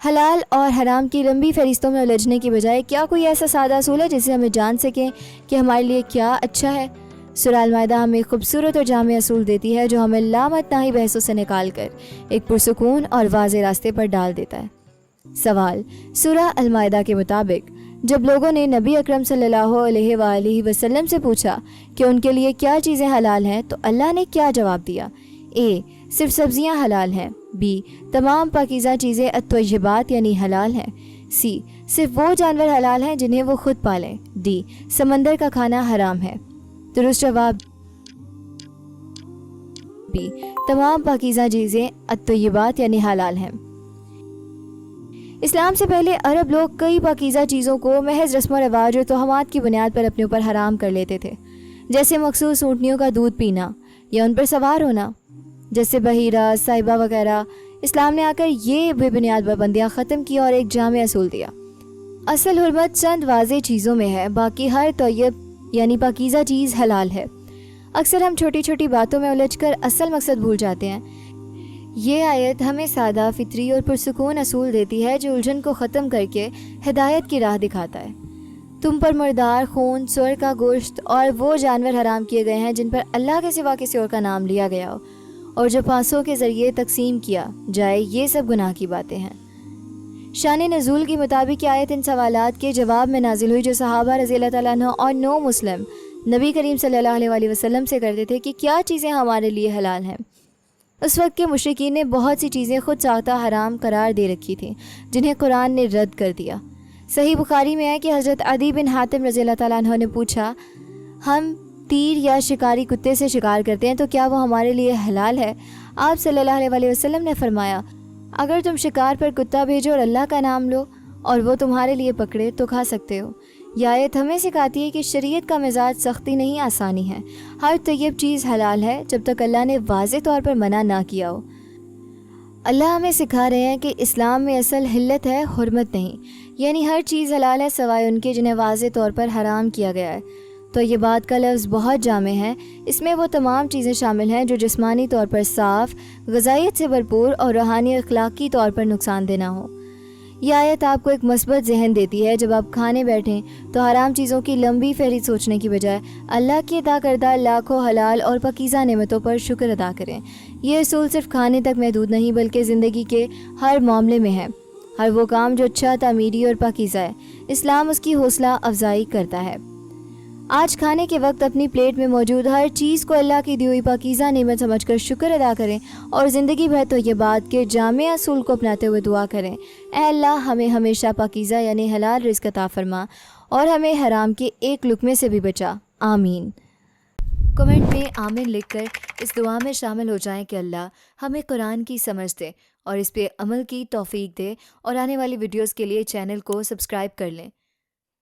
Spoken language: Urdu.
حلال اور حرام کی لمبی فہرستوں میں الجھنے کی بجائے کیا کوئی ایسا سادہ اصول ہے جسے ہمیں جان سکیں کہ ہمارے لیے کیا اچھا ہے؟ سورہ المائدہ ہمیں خوبصورت اور جامع اصول دیتی ہے جو ہمیں لامتناہی بحثوں سے نکال کر ایک پرسکون اور واضح راستے پر ڈال دیتا ہے۔ سوال: سورہ المائدہ کے مطابق جب لوگوں نے نبی اکرم صلی اللہ علیہ وآلہ وسلم سے پوچھا کہ ان کے لیے کیا چیزیں حلال ہیں تو اللہ نے کیا جواب دیا؟ اے، صرف سبزیاں حلال ہیں۔ بی، تمام پاکیزہ چیزیں الطیبات یعنی حلال ہیں۔ سی، صرف وہ جانور حلال ہیں جنہیں وہ خود پالیں۔ ڈی، سمندر کا کھانا حرام ہے۔ درست جواب بی، تمام پاکیزہ چیزیں الطیبات یعنی حلال ہیں۔ اسلام سے پہلے عرب لوگ کئی پاکیزہ چیزوں کو محض رسم و رواج اور توہمات کی بنیاد پر اپنے اوپر حرام کر لیتے تھے، جیسے مخصوص اونٹنیوں کا دودھ پینا یا ان پر سوار ہونا، جیسے بحیرہ، سائبہ وغیرہ۔ اسلام نے آ کر یہ بے بنیاد پابندیاں ختم کی اور ایک جامع اصول دیا۔ اصل حرمت چند واضح چیزوں میں ہے، باقی ہر طیب یعنی پاکیزہ چیز حلال ہے۔ اکثر ہم چھوٹی چھوٹی باتوں میں الجھ کر اصل مقصد بھول جاتے ہیں۔ یہ آیت ہمیں سادہ، فطری اور پرسکون اصول دیتی ہے جو الجھن کو ختم کر کے ہدایت کی راہ دکھاتا ہے۔ تم پر مردار خون، سور کا گوشت اور وہ جانور حرام کیے گئے ہیں جن پر اللہ کے سوا کسی اور کا نام لیا گیا ہو اور جو پھانسوں کے ذریعے تقسیم کیا جائے، یہ سب گناہ کی باتیں ہیں۔ شان نزول کے مطابق یہ آیت ان سوالات کے جواب میں نازل ہوئی جو صحابہ رضی اللہ تعالیٰ عنہ اور نو مسلم نبی کریم صلی اللہ علیہ وآلہ وسلم سے کرتے تھے کہ کیا چیزیں ہمارے لیے حلال ہیں۔ اس وقت کے مشرکین نے بہت سی چیزیں خود ساختہ حرام قرار دے رکھی تھیں جنہیں قرآن نے رد کر دیا۔ صحیح بخاری میں ہے کہ حضرت عدی بن حاتم رضی اللہ تعالیٰ عنہ نے پوچھا، ہم تیر یا شکاری کتے سے شکار کرتے ہیں تو کیا وہ ہمارے لیے حلال ہے؟ آپ صلی اللہ علیہ وآلہ وسلم نے فرمایا، اگر تم شکار پر کتا بھیجو اور اللہ کا نام لو اور وہ تمہارے لیے پکڑے تو کھا سکتے ہو۔ یہ آیت ہمیں سکھاتی ہے کہ شریعت کا مزاج سختی نہیں، آسانی ہے۔ ہر طیب چیز حلال ہے جب تک اللہ نے واضح طور پر منع نہ کیا ہو۔ اللہ ہمیں سکھا رہے ہیں کہ اسلام میں اصل حلت ہے، حرمت نہیں، یعنی ہر چیز حلال ہے سوائے ان کے جنہیں واضح طور پر حرام کیا گیا ہے۔ تو یہ بات کا لفظ بہت جامع ہے، اس میں وہ تمام چیزیں شامل ہیں جو جسمانی طور پر صاف، غذائیت سے بھرپور اور روحانی اخلاقی طور پر نقصان دہ نہ ہو۔ یہ آیت آپ کو ایک مثبت ذہن دیتی ہے۔ جب آپ کھانے بیٹھیں تو حرام چیزوں کی لمبی فہرست سوچنے کی بجائے اللہ کی عطا کردہ لاکھوں حلال اور پاکیزہ نعمتوں پر شکر ادا کریں۔ یہ اصول صرف کھانے تک محدود نہیں بلکہ زندگی کے ہر معاملے میں ہے۔ ہر وہ کام جو اچھا، تعمیری اور پاکیزہ ہے، اسلام اس کی حوصلہ افزائی کرتا ہے۔ آج کھانے کے وقت اپنی پلیٹ میں موجود ہر چیز کو اللہ کی دی ہوئی پاکیزہ نعمت سمجھ کر شکر ادا کریں اور زندگی بھر تو یہ بات کے جامع اصول کو اپناتے ہوئے دعا کریں، اے اللہ ہمیں ہمیشہ پاکیزہ یعنی حلال رزق عطا فرما اور ہمیں حرام کے ایک لقمے سے بھی بچا، آمین۔ کمنٹ میں آمین لکھ کر اس دعا میں شامل ہو جائیں کہ اللہ ہمیں قرآن کی سمجھ دے اور اس پہ عمل کی توفیق دے، اور آنے والی ویڈیوز کے لیے چینل کو سبسکرائب کر لیں۔